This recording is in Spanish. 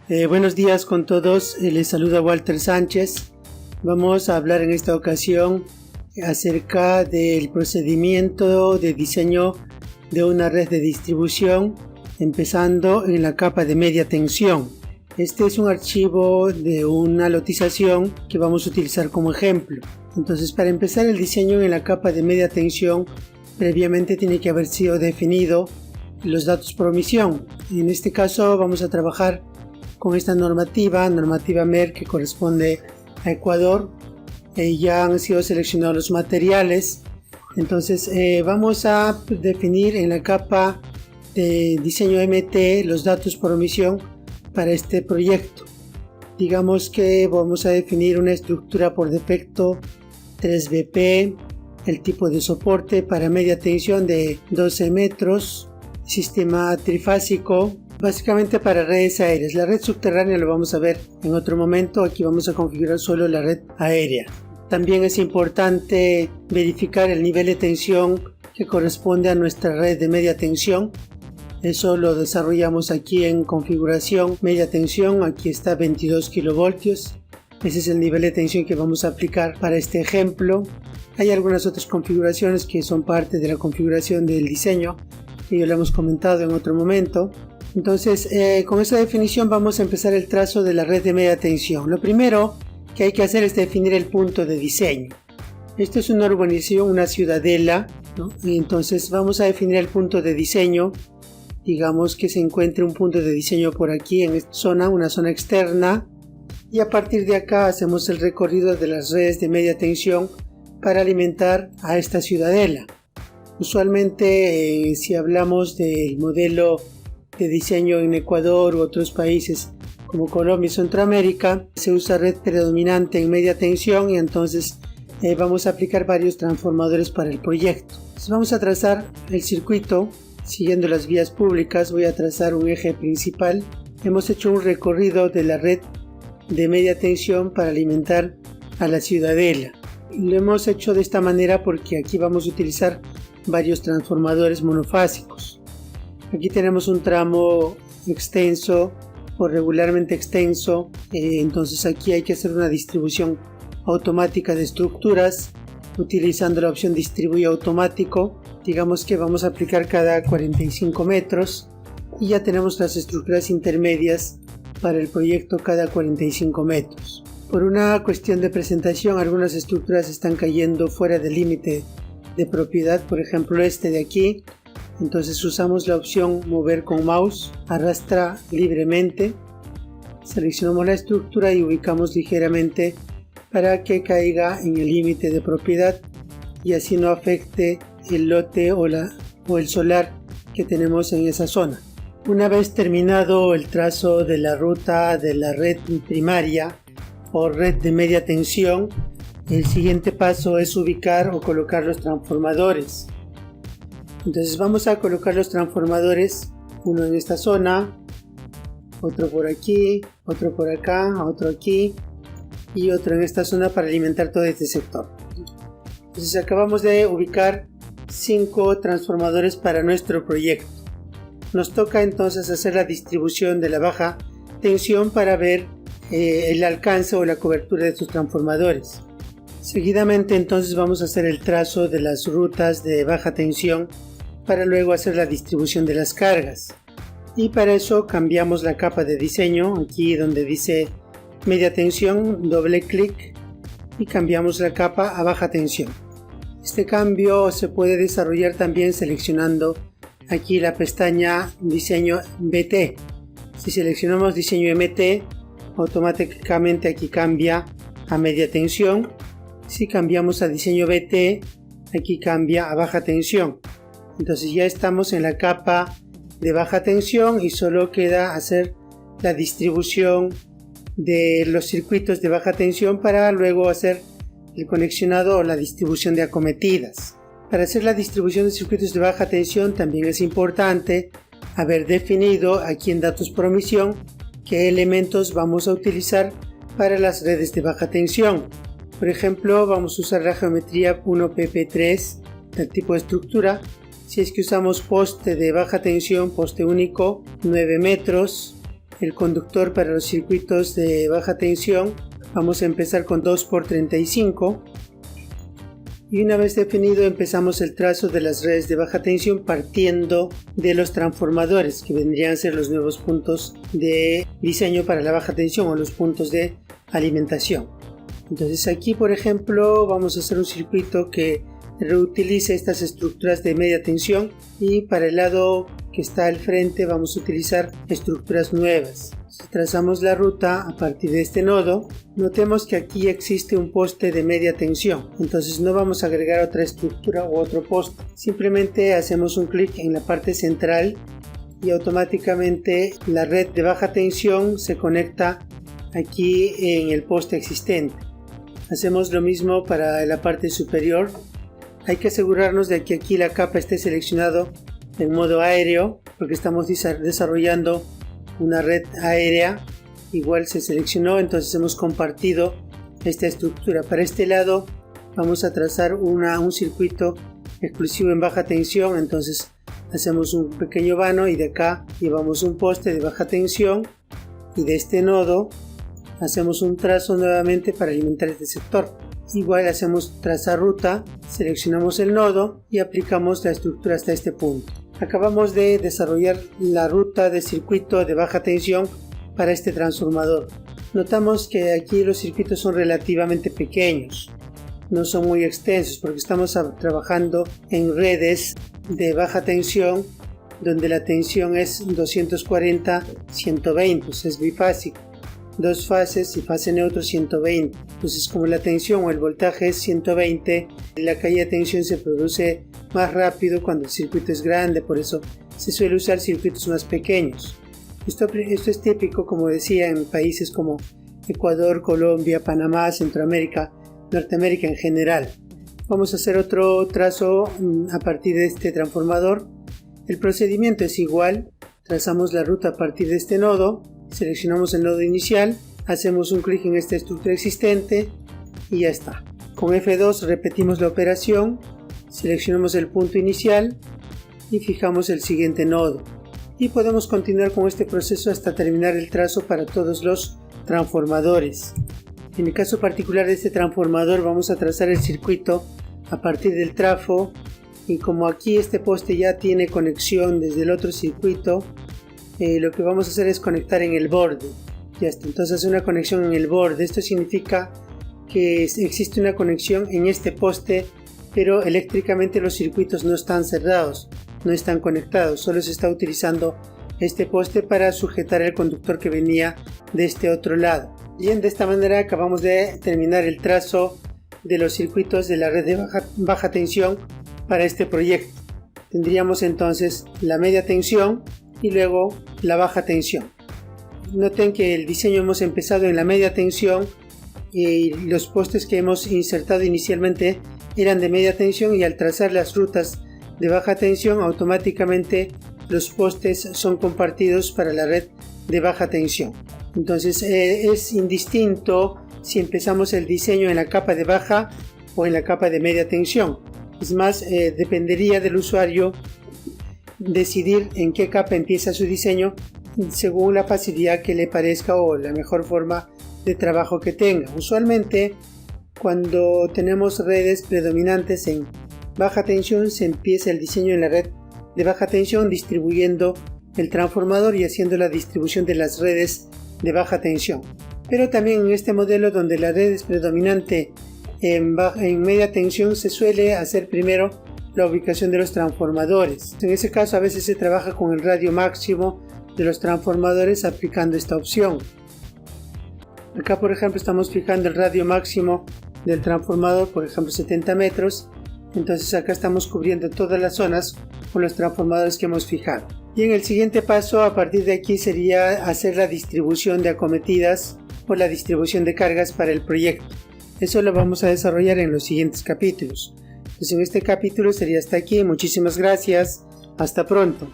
Buenos días con todos, les saluda Walter Sánchez. Vamos a hablar en esta ocasión acerca del procedimiento de diseño de una red de distribución, empezando en la capa de media tensión. Este es un archivo de una lotización que vamos a utilizar como ejemplo. Entonces, para empezar el diseño en la capa de media tensión, previamente tiene que haber sido definido los datos por omisión. En este caso vamos a trabajar con esta normativa MER, que corresponde a Ecuador. Ya han sido seleccionados los materiales. Entonces vamos a definir en la capa de diseño MT los datos por omisión para este proyecto. Digamos que vamos a definir una estructura por defecto 3BP, el tipo de soporte para media tensión de 12 metros, sistema trifásico, básicamente para redes aéreas. La red subterránea lo vamos a ver en otro momento. Aquí vamos a configurar solo la red aérea. También es importante verificar el nivel de tensión que corresponde a nuestra red de media tensión. Eso lo desarrollamos aquí en configuración media tensión. Aquí está 22 kilovoltios. Ese es el nivel de tensión que vamos a aplicar para este ejemplo. Hay algunas otras configuraciones que son parte de la configuración del diseño, que ya lo hemos comentado en otro momento. Entonces, con esa definición vamos a empezar el trazo de la red de media tensión. Lo primero que hay que hacer es definir el punto de diseño. Esto es una urbanización, una ciudadela, ¿no? Y entonces vamos a definir el punto de diseño. Digamos que se encuentre un punto de diseño por aquí en esta zona, una zona externa. Y a partir de acá hacemos el recorrido de las redes de media tensión para alimentar a esta ciudadela. Usualmente, si hablamos del modelo de diseño en Ecuador u otros países como Colombia y Centroamérica, se usa red predominante en media tensión y entonces vamos a aplicar varios transformadores para el proyecto. Entonces vamos a trazar el circuito siguiendo las vías públicas. Voy a trazar un eje principal. Hemos hecho un recorrido de la red de media tensión para alimentar a la ciudadela. Lo hemos hecho de esta manera porque aquí vamos a utilizar varios transformadores monofásicos. Aquí tenemos un tramo extenso o regularmente extenso, entonces aquí hay que hacer una distribución automática de estructuras utilizando la opción distribuye automático. Digamos que vamos a aplicar cada 45 metros y ya tenemos las estructuras intermedias para el proyecto cada 45 metros. Por una cuestión de presentación, algunas estructuras están cayendo fuera del límite de propiedad, por ejemplo este de aquí. Entonces usamos la opción mover con mouse, arrastra libremente, seleccionamos la estructura y ubicamos ligeramente para que caiga en el límite de propiedad y así no afecte el lote o el solar que tenemos en esa zona. Una vez terminado el trazo de la ruta de la red primaria o red de media tensión, el siguiente paso es ubicar o colocar los transformadores. Entonces vamos a colocar los transformadores, uno en esta zona, otro por aquí, otro por acá, otro aquí y otro en esta zona para alimentar todo este sector. Entonces acabamos de ubicar 5 transformadores para nuestro proyecto. Nos toca entonces hacer la distribución de la baja tensión para ver el alcance o la cobertura de estos transformadores. Seguidamente entonces vamos a hacer el trazo de las rutas de baja tensión para luego hacer la distribución de las cargas. Y para eso cambiamos la capa de diseño, aquí donde dice media tensión, doble clic y cambiamos la capa a baja tensión. Este cambio se puede desarrollar también seleccionando aquí la pestaña diseño BT. Si seleccionamos diseño MT, automáticamente aquí cambia a media tensión. Si cambiamos a diseño BT, aquí cambia a baja tensión. Entonces ya estamos en la capa de baja tensión y solo queda hacer la distribución de los circuitos de baja tensión para luego hacer el conexionado o la distribución de acometidas. Para hacer la distribución de circuitos de baja tensión también es importante haber definido aquí en datos por omisión qué elementos vamos a utilizar para las redes de baja tensión. Por ejemplo, vamos a usar la geometría 1PP3 del tipo de estructura. Si es que usamos poste de baja tensión, poste único, 9 metros, el conductor para los circuitos de baja tensión. Vamos a empezar con 2x35 y una vez definido empezamos el trazo de las redes de baja tensión partiendo de los transformadores, que vendrían a ser los nuevos puntos de diseño para la baja tensión o los puntos de alimentación. Entonces aquí, por ejemplo, vamos a hacer un circuito que reutilice estas estructuras de media tensión, y para el lado que está al frente vamos a utilizar estructuras nuevas. Si trazamos la ruta a partir de este nodo, notemos que aquí existe un poste de media tensión, entonces no vamos a agregar otra estructura u otro poste, simplemente hacemos un clic en la parte central y automáticamente la red de baja tensión se conecta aquí en el poste existente. Hacemos lo mismo para la parte superior. Hay que asegurarnos de que aquí la capa esté seleccionado en modo aéreo, porque estamos desarrollando una red aérea. Igual se seleccionó, entonces hemos compartido esta estructura. Para este lado vamos a trazar un circuito exclusivo en baja tensión, entonces hacemos un pequeño vano y de acá llevamos un poste de baja tensión, y de este nodo hacemos un trazo nuevamente para alimentar este sector. Igual hacemos trazar ruta, seleccionamos el nodo y aplicamos la estructura hasta este punto. Acabamos de desarrollar la ruta de circuito de baja tensión para este transformador. Notamos que aquí los circuitos son relativamente pequeños, no son muy extensos porque estamos trabajando en redes de baja tensión donde la tensión es 240-120, es bifásico. Dos fases y fase neutro 120. Entonces, como la tensión o el voltaje es 120, la caída de tensión se produce más rápido cuando el circuito es grande, por eso se suele usar circuitos más pequeños. Esto es típico, como decía, en países como Ecuador, Colombia, Panamá, Centroamérica, Norteamérica en general. Vamos a hacer otro trazo a partir de este transformador. El procedimiento es igual, trazamos la ruta a partir de este nodo. Seleccionamos el nodo inicial, hacemos un clic en esta estructura existente y ya está. Con F2 repetimos la operación, seleccionamos el punto inicial y fijamos el siguiente nodo. Y podemos continuar con este proceso hasta terminar el trazo para todos los transformadores. En el caso particular de este transformador vamos a trazar el circuito a partir del trafo, y como aquí este poste ya tiene conexión desde el otro circuito, lo que vamos a hacer es conectar en el borde. Ya está, entonces hace una conexión en el borde. Esto significa que existe una conexión en este poste, pero eléctricamente los circuitos no están cerrados, no están conectados, solo se está utilizando este poste para sujetar el conductor que venía de este otro lado. Bien, de esta manera acabamos de terminar el trazo de los circuitos de la red de baja tensión para este proyecto. Tendríamos entonces la media tensión y luego la baja tensión. Noten que el diseño hemos empezado en la media tensión y los postes que hemos insertado inicialmente eran de media tensión, y al trazar las rutas de baja tensión automáticamente los postes son compartidos para la red de baja tensión. Entonces es indistinto si empezamos el diseño en la capa de baja o en la capa de media tensión. Es más, dependería del usuario decidir en qué capa empieza su diseño según la facilidad que le parezca o la mejor forma de trabajo que tenga. Usualmente, cuando tenemos redes predominantes en baja tensión, se empieza el diseño en la red de baja tensión distribuyendo el transformador y haciendo la distribución de las redes de baja tensión. Pero también en este modelo donde la red es predominante en media tensión, se suele hacer primero la ubicación de los transformadores. En ese caso a veces se trabaja con el radio máximo de los transformadores aplicando esta opción. Acá, por ejemplo, estamos fijando el radio máximo del transformador, por ejemplo 70 metros. Entonces acá estamos cubriendo todas las zonas con los transformadores que hemos fijado. Y en el siguiente paso, a partir de aquí, sería hacer la distribución de acometidas o la distribución de cargas para el proyecto. Eso lo vamos a desarrollar en los siguientes capítulos. Entonces en este capítulo sería hasta aquí. Muchísimas gracias. Hasta pronto.